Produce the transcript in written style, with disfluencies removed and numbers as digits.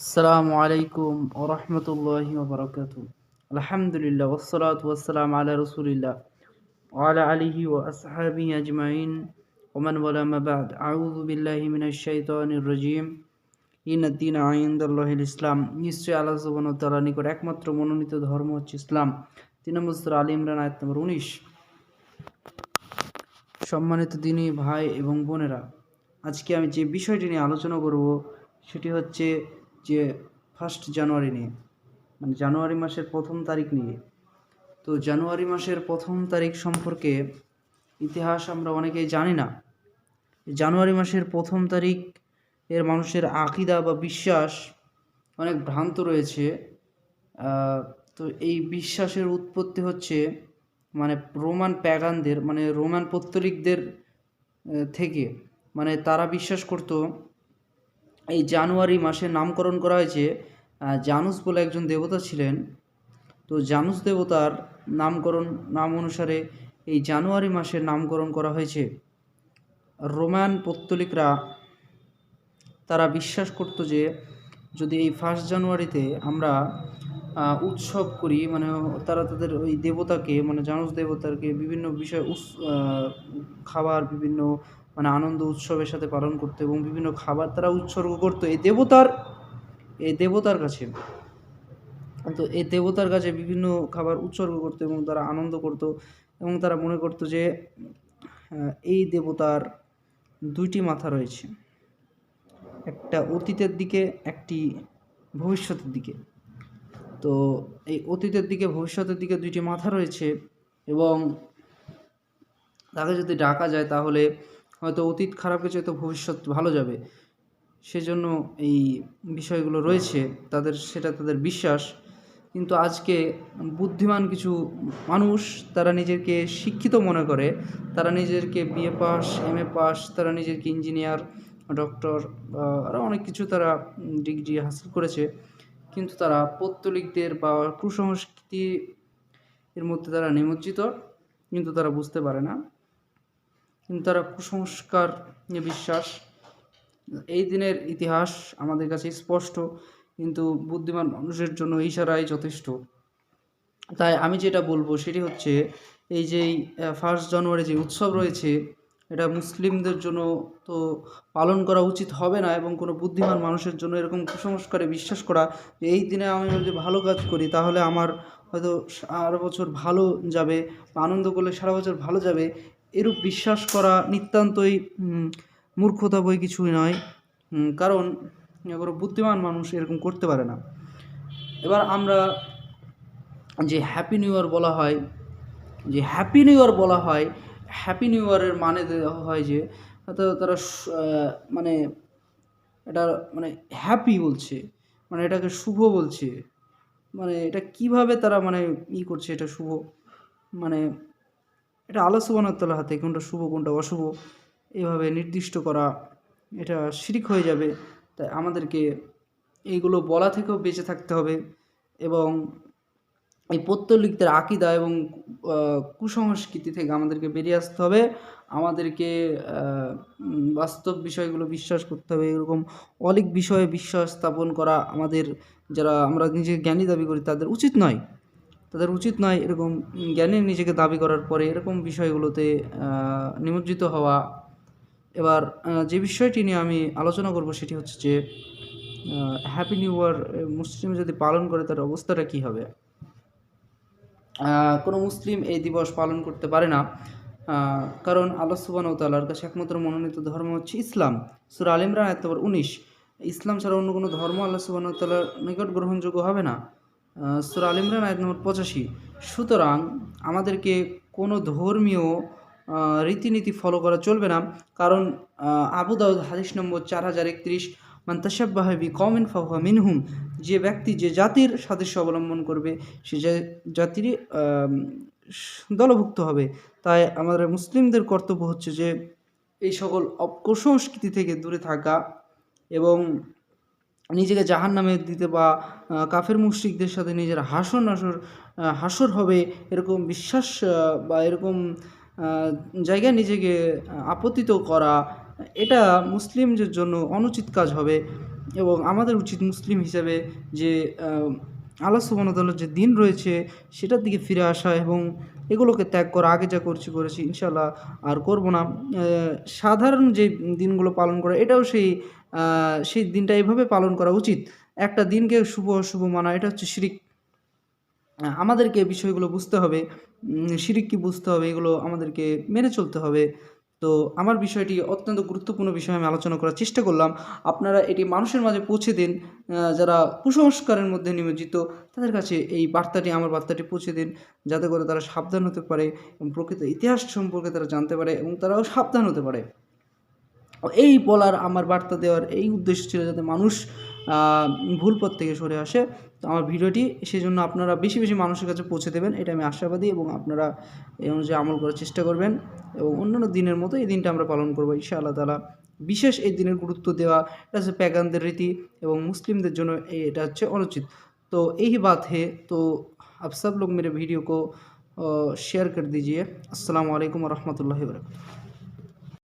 আসসালামু আলাইকুম ওয়া রাহমাতুল্লাহি ওয়া বারাকাতুহু। আলহামদুলিল্লাহ ওয়াসসালাতু ওয়াসসালামু আলা রাসূলিল্লাহ ওয়া আলা আলিহি ওয়া আসহাবিহি আজমাইন ওয়া মান ওয়ালা মা বা'দ। আউযু বিল্লাহি মিনাশ শাইতানির রাজীম। ইন্নাদ দীনা ইনদাল্লাহিল ইসলাম। নিশ্চয়ই আল্লাহ সুবহানাহু ওয়া তাআলার নিকট একমাত্র মনোনীত ধর্ম হচ্ছে ইসলাম। ৩ নম্বর সূরা আলে ইমরান আয়াত নম্বর ১৯। সম্মানিত দিনী ভাই এবং বোনেরা, আজকে আমি যে বিষয়টি নিয়ে আলোচনা করব সেটি হচ্ছে যে 1 জানুয়ারি নিয়ে, মানে জানুয়ারি মাসের ১ম তারিখ নিয়ে। তো জানুয়ারি মাসের ১ম তারিখ সম্পর্কে ইতিহাস আমরা অনেকেই জানি না। জানুয়ারি মাসের ১ম তারিখ এর মানুষের আকীদা বা বিশ্বাস অনেক ভ্রান্ত রয়েছে। তো এই বিশ্বাসের উৎপত্তি হচ্ছে মানে রোমান প্যাগানদের, মানে রোমান পৌত্তলিকদের থেকে। মানে তারা বিশ্বাস করত এই জানুয়ারি মাসের নামকরণ করা হয়েছে জানুস বলে একজন দেবতা ছিলেন। তো জানুস দেবতার নাম অনুসারে এই জানুয়ারি মাসের নামকরণ করা হয়েছে। রোমান পৌত্তলিকরা তারা বিশ্বাস করত যে যদি এই 1 জানুয়ারিতে আমরা উৎসব করি, মানে তারা তাদের ওই দেবতাকে, মানে জানুস দেবতাকে বিভিন্ন বিষয় খাবার, বিভিন্ন মানে আনন্দ উৎসবের সাথে পালন করতো এবং বিভিন্ন খাবার তারা উৎসর্গ করতো এই দেবতার কাছে। তো এই দেবতার কাছে বিভিন্ন খাবার উৎসর্গ করতো এবং তারা আনন্দ করতো এবং তারা মনে করতো যে এই দেবতার 2টি মাথা রয়েছে, একটা অতীতের দিকে, একটি ভবিষ্যতের দিকে। তো এই অতীতের দিকে ভবিষ্যতের দিকে 2টি মাথা রয়েছে এবং তাকে যদি ডাকা যায় তাহলে হয়তো অতীত খারাপ গেছে, হয়তো ভবিষ্যৎ ভালো যাবে। সেজন্য এই বিষয়গুলো রয়েছে সেটা তাদের বিশ্বাস। কিন্তু আজকে বুদ্ধিমান কিছু মানুষ তারা নিজেকে শিক্ষিত মনে করে, তারা নিজেদেরকে বিএ পাস, এমএ পাস, তারা নিজেকে ইঞ্জিনিয়ার, ডক্টর বা আরও অনেক কিছু তারা ডিগ্রি হাসিল করেছে, কিন্তু তারা পৌত্তলিকদের বা কুসংস্কৃতি এর মধ্যে তারা নিমজ্জিত, কিন্তু তারা বুঝতে পারে না। কিন্তু তারা কুসংস্কার নিয়ে বিশ্বাস। এই দিনের ইতিহাস আমাদের কাছে স্পষ্ট, কিন্তু বুদ্ধিমান মানুষের জন্য ইশারাই যথেষ্ট। তাই আমি যেটা বলবো সেটি হচ্ছে এই যে 1 জানুয়ারি যে উৎসব রয়েছে, এটা মুসলিমদের জন্য তো পালন করা উচিত হবে না, এবং কোনো বুদ্ধিমান মানুষের জন্য এরকম কুসংস্কারে বিশ্বাস করা যে এই দিনে আমি যদি ভালো কাজ করি তাহলে আমার হয়তো সারা বছর ভালো যাবে, বা আনন্দ করলে সারা বছর ভালো যাবে, এরূপ বিশ্বাস করা নিতান্তই মূর্খতা বই কিছুই নয়। কারণ কোনো বুদ্ধিমান মানুষ এরকম করতে পারে না। এবার আমরা যে হ্যাপি নিউ ইয়ার বলা হয়, হ্যাপি নিউ ইয়ারের মানে হয় যে তারা মানে এটা মানে হ্যাপি বলছে, মানে এটাকে শুভ বলছে। মানে এটা কিভাবে তারা মানে করছে এটা শুভ, মানে এটা আল্লাহ সুবহানাহু ওয়া তাআলার হাতে কোনটা শুভ কোনটা অশুভ এইভাবে নির্দিষ্ট করা, এটা শিরক হয়ে যাবে। তাই আমাদেরকে এইগুলো বলা থেকেও বেঁচে থাকতে হবে এবং এই পৌত্তলিকদের আকীদা এবং কুসংস্কৃতি থেকে আমাদেরকে বেরিয়ে আসতে হবে। আমাদেরকে বাস্তব বিষয়গুলো বিশ্বাস করতে হবে। এরকম অলীক বিষয়ে বিশ্বাস স্থাপন করা আমাদের, যারা আমরা নিজেকে জ্ঞানী দাবি করি তাদের উচিত নয় এরকম জ্ঞানী নিজেকে দাবি করার পরে এরকম বিষয়গুলোতে নিমজ্জিত হওয়া। এবার যে বিষয়টি নিয়ে আমি আলোচনা করব সেটি হচ্ছে যে হ্যাপি নিউ ইয়ার মুসলিম যদি পালন করে তার অবস্থাটা কী হবে। কোনো মুসলিম এই দিবস পালন করতে পারে না, কারণ আল্লাহ সুবহানাহু ওয়া তাআলার কাছে একমাত্র মনোনীত ধর্ম হচ্ছে ইসলাম। সূরা আলে ইমরান আয়াত নম্বর ১৯। ইসলাম ছাড়া অন্য কোনো ধর্ম আল্লাহ সুবহানাহু ওয়া তাআলার নিকট গ্রহণযোগ্য হবে না। সূরা আলে ইমরান আয়াত নম্বর ৮৫। সুতরাং আমাদেরকে কোনো ধর্মীয় রীতিনীতি ফলো করা চলবে না, কারণ আবু দাউদ হাদিস নম্বর 4031, মান তাশাব্বাহা বিকওমিন ফাহুয়া মিনহুম, যে ব্যক্তি যে জাতির সাদৃশ্য অবলম্বন করবে সে জাতিরই দলভুক্ত হবে। তাই আমাদের মুসলিমদের কর্তব্য হচ্ছে যে এই সকল কুসংস্কৃতি থেকে দূরে থাকা এবং নিজেকে জাহান্নামে দিতে বা কাফের মুশরিকদের সাথে নিজের হাসর হবে এরকম বিশ্বাস বা এরকম জায়গায় নিজেকে আপতিত করা, এটা মুসলিমদের জন্য অনুচিত কাজ হবে। এবং আমাদের উচিত মুসলিম হিসেবে যে আল্লাহ সুবহানাহু ওয়া তাআলার যে দিন রয়েছে সেটার দিকে ফিরে আসা এবং এগুলোকে ত্যাগ করা। আগে যা করেছি ইনশাআল্লাহ আর করব না। সাধারণ যে দিনগুলো পালন করা এটাও সেই দিনটা এভাবে পালন করা উচিত। একটা দিনকে শুভ অশুভ মানা এটা হচ্ছে শিরিক। আমাদেরকে এই বিষয়গুলো বুঝতে হবে। শিরিক কি বুঝতে হবে, এগুলো আমাদেরকে মেনে চলতে হবে। তো আমার বিষয়টি অত্যন্ত গুরুত্বপূর্ণ বিষয় আমি আলোচনা করার চেষ্টা করলাম। আপনারা এটি মানুষের মাঝে পৌঁছে দিন। যারা কুসংস্কারের মধ্যে নিমজ্জিত তাদের কাছে এই বার্তাটি, আমার বার্তাটি পৌঁছে দিন। যাতে করে তারা সাবধান হতে পারে এবং প্রকৃত ইতিহাস সম্পর্কে তারা জানতে পারে এবং তারাও সাবধান হতে পারে। এই বলার, আমার বার্তা দেওয়ার এই উদ্দেশ্য ছিল যাতে মানুষ ভুল পথ থেকে সরে আসে। তো আমার ভিডিওটি সেজন্য আপনারা বেশি বেশি মানুষের কাছে পৌঁছে দেবেন, এটা আমি আশাবাদী এবং আপনারা এই অনুযায়ী আমল করার চেষ্টা করবেন এবং অন্যান্য দিনের মতো এই দিনটা আমরা পালন করবো ইনশাআল্লাহ তাআলা। বিশেষ এই দিনের গুরুত্ব দেওয়া এটা হচ্ছে প্যাগানদের রীতি এবং মুসলিমদের জন্য এটা হচ্ছে অনুচিত। तो यही बात है। तो आप सब लोग मेरे वीडियो को शेयर कर दीजिए। अस्सलामु अलैकुम व रहमतुल्लाहि व बरकातुहू।